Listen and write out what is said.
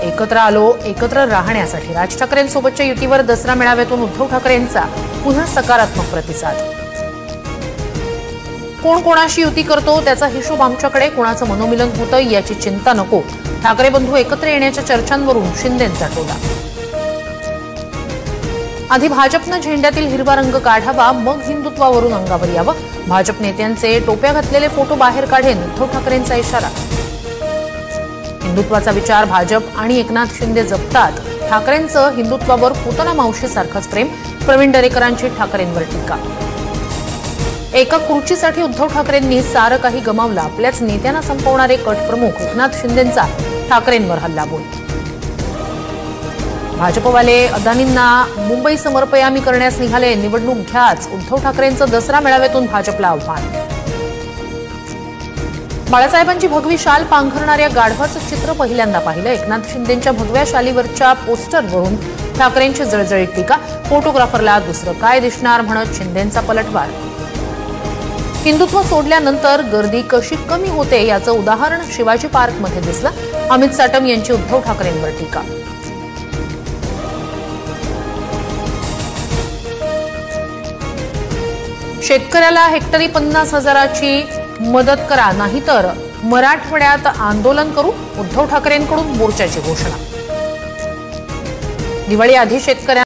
एकत्र आलो एकत्र राहण्यासाठी राज ठाकरेंसोबतच्या युतीवर दसरा मेळाव्यातून उद्धव ठाकरेंचा पुन्हा सकारात्मक प्रतिसाद। कोण कोणाशी युती करतो त्याचा हिशोब आमच्याकडे, कोणाचं मनोमिलन होतं याची चिंता नको। ठाकरे बंधू एकत्र येण्याच्या चर्चांवरून शिंदेंचा टोला। आधी भाजपनं झेंड्यातील हिरवा रंग काढावा, मग हिंदुत्वावरून अंगावर यावं। भाजप नेत्यांचे टोप्या घातलेले फोटो बाहेर काढेन उद्धव ठाकरेंचा इशारा। हिंदुत्वाचा विचार भाजप आणि एकनाथ शिंदे जपतात। ठाकरेंचं हिंदुत्वावर पुतना मावशीसारखंच प्रेम। प्रवीण दरेकरांची ठाकरेंवर टीका। एका खुर्चीसाठी उद्धव ठाकरेंनी सारं काही गमावलं, आपल्याच नेत्यांना संपवणारे कट प्रमुख एकनाथ शिंदेंचा ठाकरेंवर हल्लाबोल। भाजपवाले अदानींना मुंबई समर्पयामी करण्यास निघाले, निवडणूक घ्याच उद्धव ठाकरेंचं दसरा मेळाव्यातून भाजपला आव्हान। बाळासाहेबांची भगवी शाल पांघरणाऱ्या गाढवाचं चित्र पहिल्यांदा पाहिलं। एकनाथ शिंदेंच्या भगव्या शालीवरच्या पोस्टरवरून ठाकरेंची जळजळीत टीका। फोटोग्राफरला दुसरं काय दिसणार म्हणत शिंदेंचा पलटवार। हिंदुत्व सोडल्यानंतर गर्दी कशी कमी होते याचं उदाहरण शिवाजी पार्कमध्ये दिसलं। अमित साटम यांची उद्धव ठाकरेंवर टीका। शेतकऱ्याला हेक्टरी 50,000ची मदत करा, नाहीतर मराठवाड्यात आंदोलन करू, उद्धव ठाकरेंकडून मोर्चाची घोषणा। दिवाळी आधी शेतकऱ्यांना